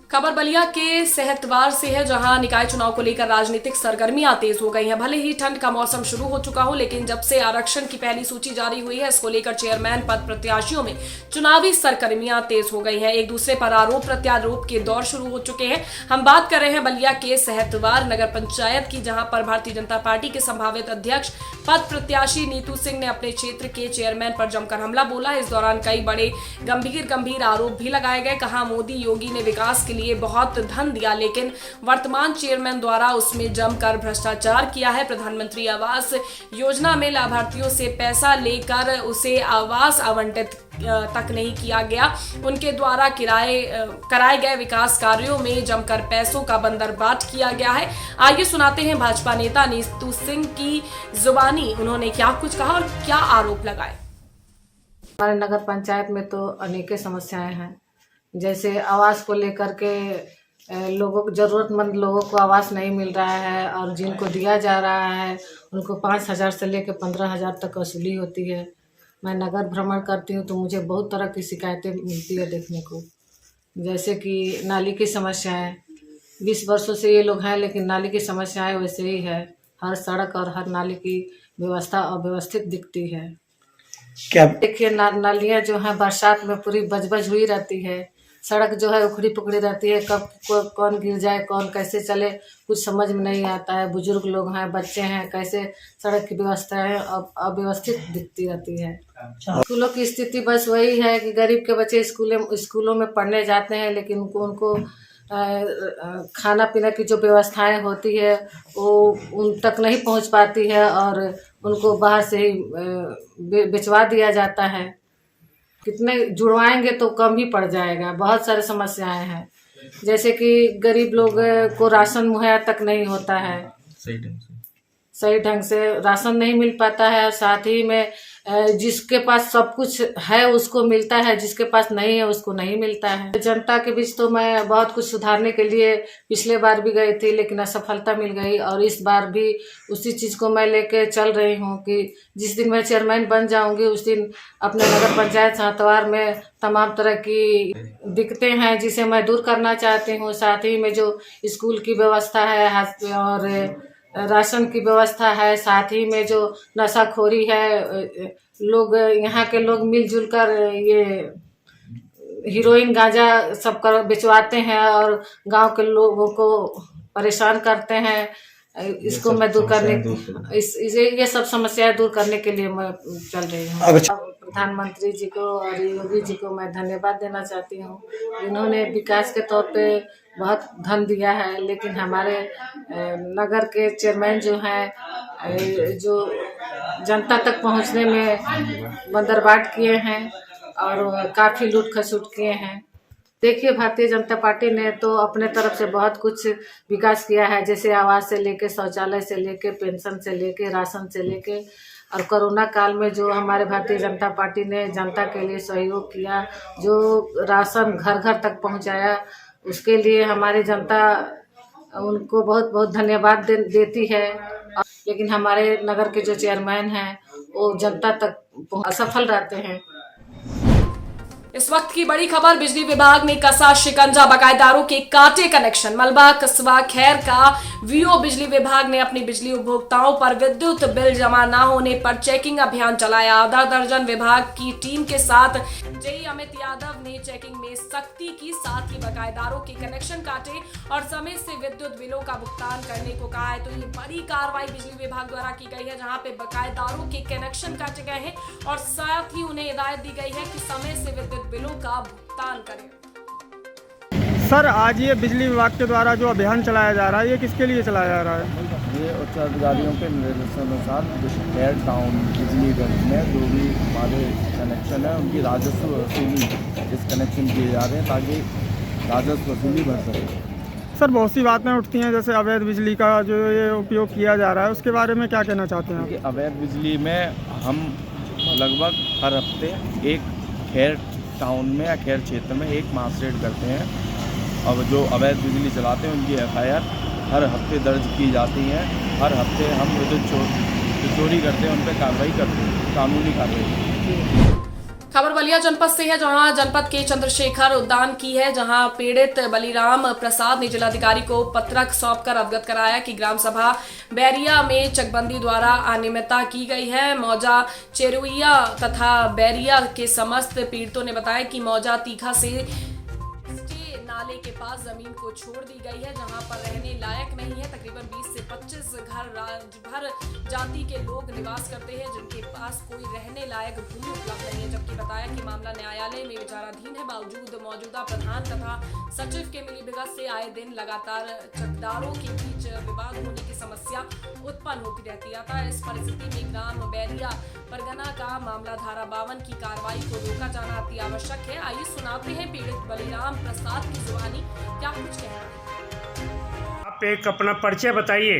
खबर बलिया के सेहतवार से है, जहां निकाय चुनाव को लेकर राजनीतिक सरगर्मियां तेज हो गई हैं। भले ही ठंड का मौसम शुरू हो चुका हो, लेकिन जब से आरक्षण की पहली सूची जारी हुई है, इसको लेकर चेयरमैन पद प्रत्याशियों में चुनावी सरगर्मियां तेज हो गई हैं। एक दूसरे पर आरोप प्रत्यारोप के दौर शुरू हो चुके हैं। हम बात कर रहे हैं बलिया के सेहतवार नगर पंचायत की, जहां पर भारतीय जनता पार्टी के संभावित अध्यक्ष पद प्रत्याशी नीतू सिंह ने अपने क्षेत्र के चेयरमैन पर जमकर हमला बोला। इस दौरान कई बड़े गंभीर आरोप भी लगाए गए। कहा मोदी योगी ने विकास के लिए बहुत धन दिया, लेकिन वर्तमान चेयरमैन द्वारा उसमें जमकर भ्रष्टाचार किया है। प्रधानमंत्री आवास योजना में लाभार्थियों से पैसा लेकर उसे आवास आवंटित तक नहीं किया गया। उनके द्वारा कराए गए विकास कार्यों में जमकर पैसों का बंदरबाट किया गया है। आइए सुनाते हैं भाजपा नेता नीतू सिंह की जुबानी, उन्होंने क्या कुछ कहा और क्या आरोप लगाए। हमारे नगर पंचायत में तो अनेक समस्याएं हैं, जैसे आवास को लेकर के लोगों को, जरूरतमंद लोगों को आवास नहीं मिल रहा है, और जिनको दिया जा रहा है उनको 5,000 से लेकर 15,000 तक वसूली होती है। मैं नगर भ्रमण करती हूँ तो मुझे बहुत तरह की शिकायतें मिलती है देखने को, जैसे कि नाली की समस्याएं। 20 वर्षों से ये लोग हैं, लेकिन नाली की समस्याएं वैसे ही है। हर सड़क और हर नाली की व्यवस्था अव्यवस्थित दिखती है। क्या देखिए, नालियाँ जो हैं बरसात में पूरी बजबज हुई रहती है। सड़क जो है उखड़ी पुखड़ी रहती है, कब कौन गिर जाए, कौन कैसे चले, कुछ समझ में नहीं आता है। बुजुर्ग लोग हैं, बच्चे हैं, कैसे सड़क की व्यवस्था है अव्यवस्थित दिखती रहती है। स्कूलों की स्थिति बस वही है कि गरीब के बच्चे स्कूलों में पढ़ने जाते हैं, लेकिन उनको खाना पीना की जो व्यवस्थाएं होती है वो उन तक नहीं पहुंच पाती है, और उनको बाहर से ही भिजवा दिया जाता है। कितने जुड़वाएंगे तो कम ही पड़ जाएगा। बहुत सारी समस्याएं हैं, जैसे कि गरीब लोग को राशन मुहैया तक नहीं होता है, सही ढंग से राशन नहीं मिल पाता है। और साथ ही में जिसके पास सब कुछ है उसको मिलता है, जिसके पास नहीं है उसको नहीं मिलता है। जनता के बीच तो मैं बहुत कुछ सुधारने के लिए पिछले बार भी गई थी, लेकिन असफलता मिल गई, और इस बार भी उसी चीज़ को मैं लेके चल रही हूँ कि जिस दिन मैं चेयरमैन बन जाऊंगी उस दिन अपने नगर पंचायत सेहतवार में तमाम तरह की दिक्कतें हैं जिसे मैं दूर करना चाहती हूँ। साथ ही में जो स्कूल की व्यवस्था है और राशन की व्यवस्था है, साथ ही में जो नशाखोरी है, लोग यहाँ के लोग मिलजुल कर ये हीरोइन गांजा सब कर बेचवाते हैं और गांव के लोगों को परेशान करते हैं। इसको मैं दूर करने ये सब समस्याएं दूर करने के लिए मैं चल रही हूँ। प्रधानमंत्री जी को और योगी जी को मैं धन्यवाद देना चाहती हूँ। इन्होंने विकास के तौर पे बहुत धन दिया है, लेकिन हमारे नगर के चेयरमैन जो हैं जो जनता तक पहुँचने में बंदरबाट किए हैं और काफ़ी लूट खसूट किए हैं। देखिए, भारतीय जनता पार्टी ने तो अपने तरफ से बहुत कुछ विकास किया है, जैसे आवास से लेके, शौचालय से लेके, पेंशन से लेके, राशन से लेके, और कोरोना काल में जो हमारे भारतीय जनता पार्टी ने जनता के लिए सहयोग किया, जो राशन घर घर तक पहुंचाया, उसके लिए हमारी जनता उनको बहुत बहुत धन्यवाद देती है। लेकिन हमारे नगर के जो चेयरमैन हैं वो जनता तक असफल रहते हैं। इस वक्त की बड़ी खबर, बिजली विभाग ने कसा शिकंजा, बकायेदारों के काटे कनेक्शन। मलबा कस्बा खैर का वीओ बिजली विभाग ने अपनी बिजली उपभोक्ताओं पर विद्युत बिल जमा न होने पर चेकिंग अभियान चलाया। आधा दर्जन विभाग की टीम के साथ जेई अमित यादव ने चेकिंग में सख्ती की, साथ ही बकायेदारों के कनेक्शन काटे और समय से विद्युत बिलों का भुगतान करने को कहा है। तो ये बड़ी कार्रवाई बिजली विभाग द्वारा की गई है, जहाँ पे बकायेदारों के कनेक्शन काटे गए हैं और साथ ही उन्हें हिदायत दी गई है कि समय से विद्युत बिलों का भुगतान करें। सर, आज ये बिजली विभाग के द्वारा जो अभियान चलाया जा रहा है, ये किसके लिए चलाया जा रहा है? ये उच्च अधिकारियों के निर्देशानुसार शहर टाउन बिजली गंज में जो भी हमारे कनेक्शन है उनकी राजस्व वसूली इस कनेक्शन किए जा रहे हैं ताकि राजस्व वसूली बढ़ सके। सर, बहुत सी बातें उठती हैं, जैसे अवैध बिजली का जो ये उपयोग किया जा रहा है, उसके बारे में क्या कहना चाहते हैं आप? क्योंकि अवैध बिजली में हम लगभग हर हफ्ते एक खैर टाउन में या खैर क्षेत्र में एक मार्कशीट करते हैं। अब जो अवैध बिजली चलाते हैं उनकी FIR हर हफ्ते दर्ज की जाती हैं। हर हफ्ते हम जो चोरी करते हैं उन पर कार्रवाई करते हैं, कानूनी कार्रवाई। खबर बलिया जनपद से है, जहां जनपद के चंद्रशेखर उद्यान की है, जहां पीड़ित बलिराम प्रसाद ने जिलाधिकारी को पत्रक सौंपकर अवगत कराया कि ग्राम सभा बैरिया में चकबंदी द्वारा अनियमितता की गई है। मौजा चेरुइया तथा बैरिया के समस्त पीड़ितों ने बताया कि मौजा तीखा से नाले के पास जमीन को छोड़ दी गई है, जहां पर रहने लायक नहीं है। तकरीबन 20 से 25 घर राजभर जाति के लोग निवास करते हैं, जिनके पास कोई रहने लायक भूमि उपलब्ध नहीं है। जबकि बताया कि मामला न्यायालय में विचाराधीन है। बावजूद मौजूदा प्रधान तथा सचिव के मिलीभगत से आए दिन लगातार चकदारों के बीच विवाद होने की समस्या उत्पन्न होती रहती है। इस परिस्थिति में ग्राम बैरिया परगना का मामला धारा 52 की कार्रवाई को रोका जाना अति आवश्यक है। आइए सुनाते हैं पीड़ित बलिराम प्रसाद की जुबानी क्या कुछ कहना है। आप एक अपना परिचय बताइए।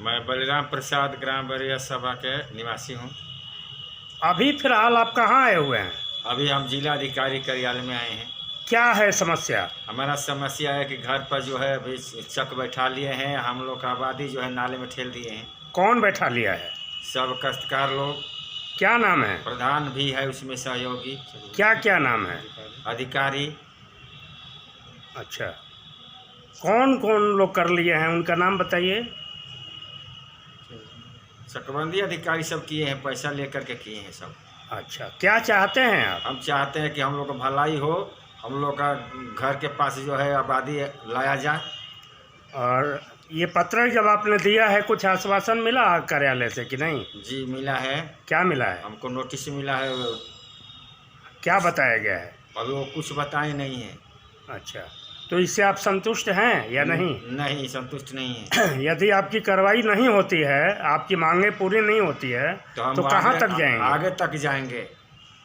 मैं बलिराम प्रसाद ग्राम बैरिया सभा के निवासी हूँ। अभी फिलहाल आप कहाँ आए हुए हैं? अभी हम जिला अधिकारी कार्यालय में आए हैं। क्या है समस्या? हमारा समस्या है कि घर पर जो है अभी चक बैठा लिए हैं, हम लोग का आबादी जो है नाले में ठेल दिए हैं। कौन बैठा लिया है? सब काश्तकार लोग। क्या नाम है? प्रधान भी है उसमें सहयोगी। क्या क्या नाम है? अधिकारी। अच्छा, कौन कौन लोग कर लिए हैं, उनका नाम बताइए। चकबंदी अधिकारी सब किए हैं, पैसा लेकर के किए हैं सब। अच्छा, क्या चाहते हैं आप? हम चाहते हैं कि हम लोग का भलाई हो, हम लोग का घर के पास जो है आबादी लाया जाए। और ये पत्र जब आपने दिया है, कुछ आश्वासन मिला कार्यालय से कि नहीं? जी मिला है। क्या मिला है? हमको नोटिस मिला है। क्या बताया गया है? अभी वो कुछ बताए नहीं है। अच्छा, तो इससे आप संतुष्ट हैं या नहीं? नहीं, संतुष्ट नहीं है। यदि आपकी कार्रवाई नहीं होती है, आपकी मांगे पूरी नहीं होती है, तो कहाँ तक जाएंगे? आगे तक जाएंगे।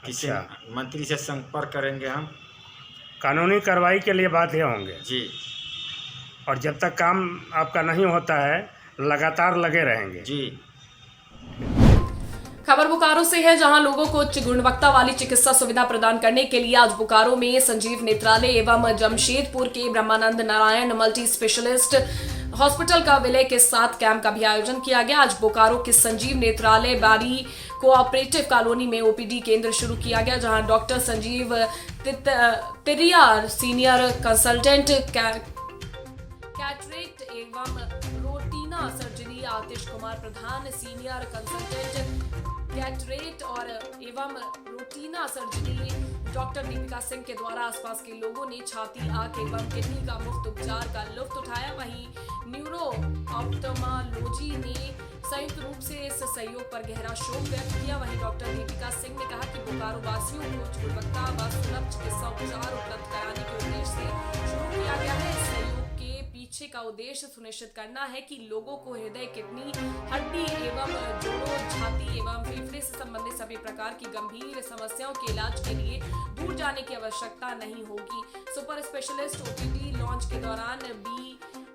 किसी अच्छा। मंत्री से संपर्क करेंगे हम। कानूनी कार्रवाई के लिए बाध्य होंगे। जी। और जब तक काम आपका नहीं होता है, लगातार लगे रहेंगे। जी। खबर बोकारो से है, जहां लोगों को उच्च गुणवत्ता वाली चिकित्सा सुविधा प्रदान करने के लिए आज बोकारो में संजीव नेत्रालय एवं जमशेदपुर के ब्रह्मानंद नारायण मल्टी स्पेशलिस्ट हॉस्पिटल का विलय के साथ कैंप का भी आयोजन किया गया। आज बोकारो के संजीव नेत्रालय बारी कोऑपरेटिव कॉलोनी में OPD केंद्र शुरू किया गया, जहां डॉक्टर संजीव तिरिया सीनियर कंसल्टेंट कैटरेक्ट एवं रोटीना सर्जरी, आतिश कुमार प्रधान सीनियर कंसल्टेंट कैटरेक्ट और एवं रोटीना सर्जरी, डॉक्टर दीपिका सिंह के द्वारा आसपास के लोगों ने छाती, आंख एवं किडनी का मुफ्त उपचार का लुत्फ उठाया। वहीं न्यूरो ऑप्थेल्मोलॉजी ने संयुक्त रूप से इस सहयोग पर गहरा शोक व्यक्त किया। वहीं डॉक्टर दीपिका सिंह ने कहा कि बोकारो वासियों को उच्च गुणवत्ता व सुलभ चिकित्सा उपचार उपलब्ध कराने के उद्देश्य से शुरू किया गया है। इस सहयोग के पीछे का उद्देश्य सुनिश्चित करना है कि लोगों को हृदय, किडनी, हड्डी एवं जोड़ों, छाती एवं फेफड़े से संबंधित सभी प्रकार की गंभीर समस्याओं के इलाज के लिए दूर जाने की आवश्यकता नहीं होगी। सुपर स्पेशलिस्ट OPD लॉन्च के दौरान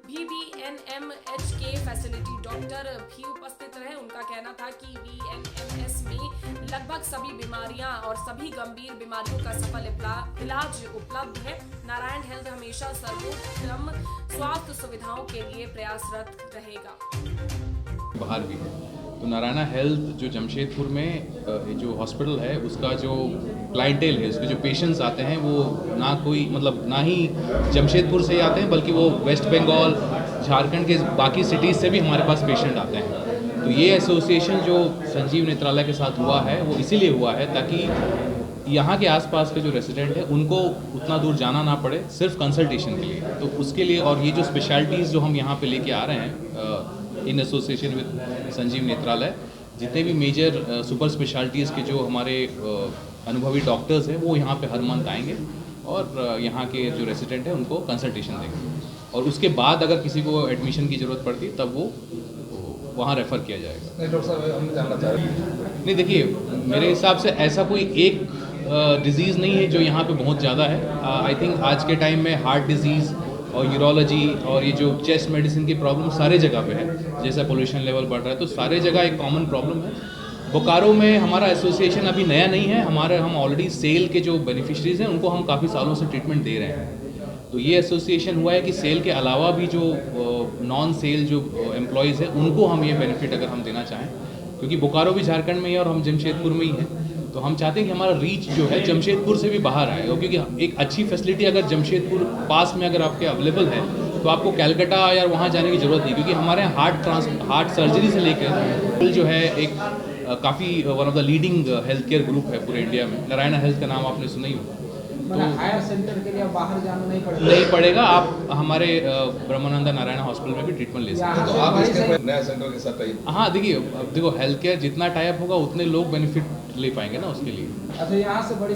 VBNMH के फैसिलिटी डॉक्टर भी उपस्थित रहे। उनका कहना था कि VNMS में लगभग सभी बीमारियां और सभी गंभीर बीमारियों का सफल इलाज उपलब्ध है। नारायण हेल्थ हमेशा सर्वोत्तम स्वास्थ्य सुविधाओं के लिए प्रयासरत रहेगा। बाहर भी है तो नारायणा हेल्थ जो जमशेदपुर में जो हॉस्पिटल है, उसका जो क्लाइंटेल है, उसके जो पेशेंट्स आते हैं, वो ना कोई मतलब ना ही जमशेदपुर से ही आते हैं, बल्कि वो वेस्ट बंगाल, झारखंड के बाकी सिटीज़ से भी हमारे पास पेशेंट आते हैं। तो ये एसोसिएशन जो संजीव नेत्रालय के साथ हुआ है, वो इसीलिए हुआ है ताकि यहाँ के आसपास के जो रेसिडेंट हैं उनको उतना दूर जाना ना पड़े सिर्फ कंसल्टेशन के लिए। तो उसके लिए और ये जो स्पेशलिटीज़ जो हम यहाँ पे लेके आ रहे हैं इन एसोसिएशन विद संजीव नेत्रालय, जितने भी मेजर सुपर स्पेशलिटीज़ के जो हमारे अनुभवी डॉक्टर्स हैं वो यहाँ पे हर मंथ आएंगे और यहाँ के जो रेसिडेंट हैं उनको कंसल्टेशन देंगे और उसके बाद अगर किसी को एडमिशन की ज़रूरत पड़ती तब वो वहाँ रेफ़र किया जाएगा। नहीं डॉक्टर साहब, हम जानना चाह रहे हैं। नहीं देखिए, मेरे हिसाब से ऐसा कोई एक डिज़ीज़ नहीं है जो यहाँ पे बहुत ज़्यादा है। आई थिंक आज के टाइम में हार्ट डिज़ीज़ और यूरोलॉजी और ये जो चेस्ट मेडिसिन की प्रॉब्लम सारे जगह पे है। जैसा पोल्यूशन लेवल बढ़ रहा है तो सारे जगह एक कॉमन प्रॉब्लम है। बोकारो में हमारा एसोसिएशन अभी नया नहीं है, हम ऑलरेडी सेल के जो बेनिफिशरीज़ हैं उनको हम काफ़ी सालों से ट्रीटमेंट दे रहे हैं। तो ये एसोसिएशन हुआ है कि सेल के अलावा भी जो नॉन सेल जो एम्प्लॉयज़ हैं उनको हम ये बेनिफिट अगर हम देना चाहें, क्योंकि बोकारो भी झारखंड में ही है और हम जमशेदपुर में ही हैं, तो हम चाहते हैं कि हमारा रीच जो है जमशेदपुर से भी बाहर आए। और क्योंकि एक अच्छी फैसिलिटी अगर जमशेदपुर पास में अगर आपके अवेलेबल है तो आपको कैलकाटा या वहाँ जाने की ज़रूरत नहीं, क्योंकि हमारे यहाँ हार्ट सर्जरी से लेकर जो है एक काफ़ी one of the leading health care group है पूरे इंडिया में। नारायणा हेल्थ का नाम आपने सुना ही होगा। तो हायर सेंटर के लिए बाहर जाना नहीं पड़ेगा, आप हमारे ब्रह्मानंदा नारायणा हॉस्पिटल में भी ट्रीटमेंट ले सकते हैं। तो आप इसके नया सेंटर के साथ टाइप? हाँ देखिए, अब देखो हेल्थ केयर जितना टाइप होगा उतने लोग बेनिफिट ले पाएंगे ना उसके लिए। अच्छा, यहाँ से बड़ी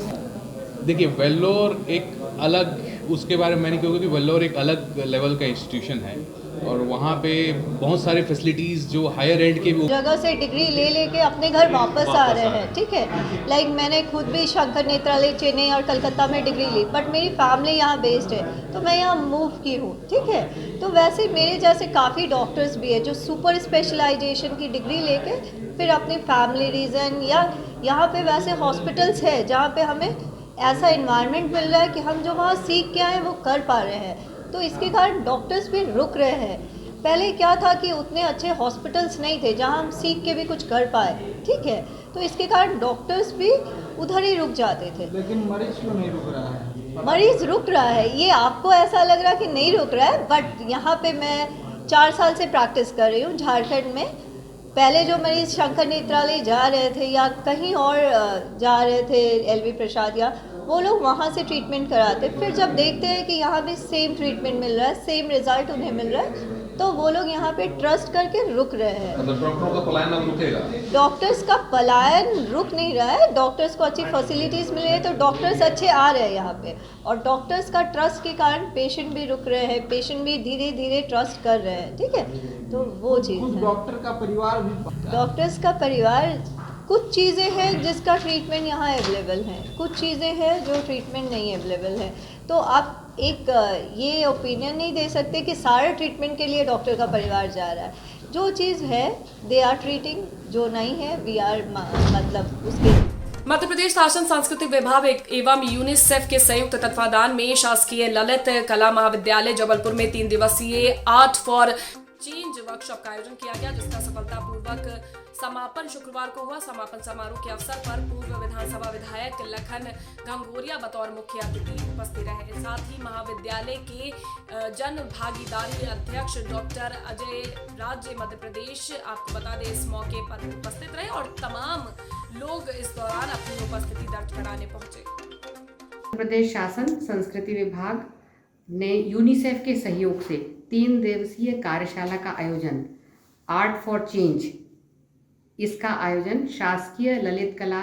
देखिए वेल्लोर एक अलग, उसके बारे में मैंने क्योंकि कि वेल्लोर एक अलग लेवल का इंस्टीट्यूशन है और वहाँ पे बहुत सारे फैसिलिटीज़ जो हायर एंड के भी जगह से डिग्री ले लेके अपने घर वापस आ रहे हैं। ठीक है, लाइक मैंने खुद भी शंकर नेत्रालय चेन्नई और कलकत्ता में डिग्री ली, बट मेरी फैमिली यहाँ बेस्ड है तो मैं यहाँ मूव की हूँ। ठीक है, तो वैसे मेरे जैसे काफ़ी डॉक्टर्स भी है जो सुपर स्पेशलाइजेशन की डिग्री लेके फिर अपनी फैमिली रीज़न या यहाँ पे वैसे हॉस्पिटल्स है जहाँ पे हमें ऐसा इन्वायरमेंट मिल रहा है कि हम जो वहाँ सीख के आए वो कर पा रहे हैं, तो इसके कारण डॉक्टर्स भी रुक रहे हैं। पहले क्या था कि उतने अच्छे हॉस्पिटल्स नहीं थे जहां हम सीख के भी कुछ कर पाए। ठीक है, तो इसके कारण डॉक्टर्स भी उधर ही रुक जाते थे। लेकिन मरीज क्यों नहीं रुक रहा है? मरीज रुक रहा है, ये आपको ऐसा लग रहा है कि नहीं रुक रहा है, बट यहाँ पे मैं 4 साल से प्रैक्टिस कर रही हूँ झारखंड में। पहले जो मरीज शंकर नेत्रालय जा रहे थे या कहीं और जा रहे थे LV प्रसाद या वो लोग वहाँ से ट्रीटमेंट कराते, फिर जब देखते हैं कि यहाँ भी सेम ट्रीटमेंट मिल रहा है, सेम रिजल्ट उन्हें मिल रहा है, तो वो लोग यहाँ पे ट्रस्ट करके रुक रहे हैं। मतलब डॉक्टरों का पलायन अब रुकेगा? डॉक्टर्स का पलायन रुक नहीं रहा है, डॉक्टर्स को अच्छी फैसिलिटीज़ मिल रही है तो डॉक्टर्स अच्छे आ रहे हैं यहाँ पे, और डॉक्टर्स का ट्रस्ट के कारण पेशेंट भी रुक रहे हैं, पेशेंट भी धीरे धीरे ट्रस्ट कर रहे हैं। ठीक है, तो वो चीज़ है। डॉक्टर का परिवार भी, डॉक्टर्स का परिवार, कुछ चीज़ें हैं जिसका ट्रीटमेंट यहाँ अवेलेबल है, कुछ चीज़ें हैं जो ट्रीटमेंट नहीं अवेलेबल है। तो आप एक ये ओपिनियन नहीं दे सकते कि सारे ट्रीटमेंट के लिए डॉक्टर का परिवार जा रहा है। जो चीज़ है दे आर ट्रीटिंग, जो नहीं है वी आर मतलब उसके। मध्य प्रदेश शासन सांस्कृतिक विभाग एवं यूनिसेफ के संयुक्त तत्वाधान में शासकीय ललित कला महाविद्यालय जबलपुर में 3 दिवसीय आर्ट फॉर चेंज वर्कशॉप का आयोजन किया गया, जिसका सफलतापूर्वक समापन शुक्रवार को हुआ। समापन समारोह के अवसर पर पूर्व विधानसभा विधायक लखन घंघोरिया बतौर मुख्य अतिथि उपस्थित रहे। साथ ही महाविद्यालय के जन भागीदारी अध्यक्ष डॉक्टर अजय राज्य मध्य प्रदेश, आपको बता दें, इस मौके पर उपस्थित रहे और तमाम लोग इस दौरान अपनी उपस्थिति दर्ज कराने पहुंचे। प्रदेश शासन संस्कृति विभाग ने यूनिसेफ के सहयोग से 3 दिवसीय कार्यशाला का आयोजन आर्ट फॉर चेंज, इसका आयोजन शासकीय ललित कला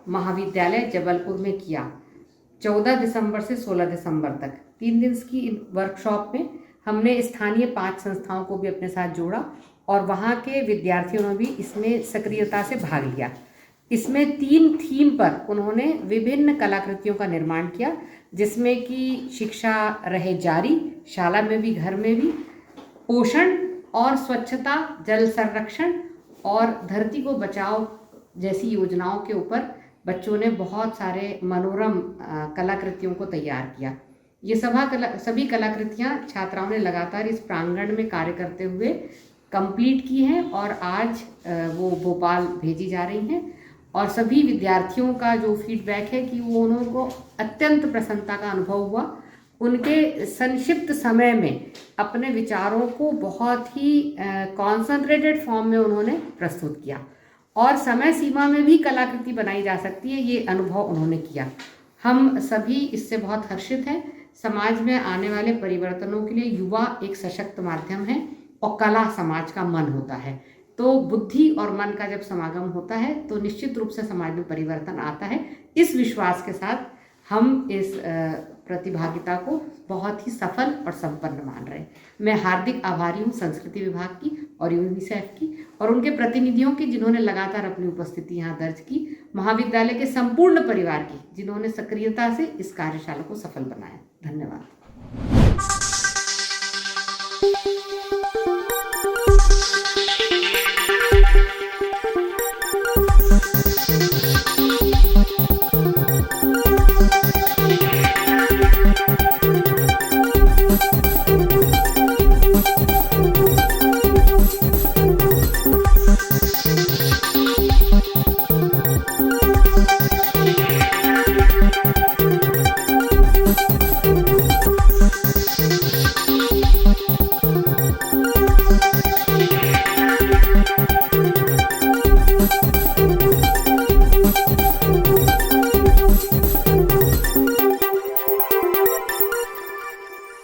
महाविद्यालय जबलपुर में किया। 14 दिसंबर से 16 दिसंबर तक 3 दिन की वर्कशॉप में हमने स्थानीय 5 संस्थाओं को भी अपने साथ जोड़ा और वहाँ के विद्यार्थियों ने भी इसमें सक्रियता से भाग लिया। इसमें 3 थीम पर उन्होंने विभिन्न कलाकृतियों का निर्माण किया, जिसमें कि शिक्षा रहे जारी, शाला में भी घर में भी, पोषण और स्वच्छता, जल संरक्षण और धरती को बचाओ जैसी योजनाओं के ऊपर बच्चों ने बहुत सारे मनोरम कलाकृतियों को तैयार किया। ये सभी कलाकृतियाँ छात्राओं ने लगातार इस प्रांगण में कार्य करते हुए कंप्लीट की हैं और आज वो भोपाल भेजी जा रही हैं। और सभी विद्यार्थियों का जो फीडबैक है कि वो उनको अत्यंत प्रसन्नता का अनुभव हुआ। उनके संक्षिप्त समय में अपने विचारों को बहुत ही कॉन्सेंट्रेटेड फॉर्म में उन्होंने प्रस्तुत किया और समय सीमा में भी कलाकृति बनाई जा सकती है, ये अनुभव उन्होंने किया। हम सभी इससे बहुत हर्षित हैं। समाज में आने वाले परिवर्तनों के लिए युवा एक सशक्त माध्यम है और कला समाज का मन होता है। तो बुद्धि और मन का जब समागम होता है तो निश्चित रूप से समाज में परिवर्तन आता है। इस विश्वास के साथ हम इस प्रतिभागिता को बहुत ही सफल और संपन्न मान रहे हैं। मैं हार्दिक आभारी हूँ संस्कृति विभाग की और यूनिसेफ की और उनके प्रतिनिधियों की, जिन्होंने लगातार अपनी उपस्थिति यहाँ दर्ज की, महाविद्यालय के संपूर्ण परिवार की, जिन्होंने सक्रियता से इस कार्यशाला को सफल बनाया। धन्यवाद।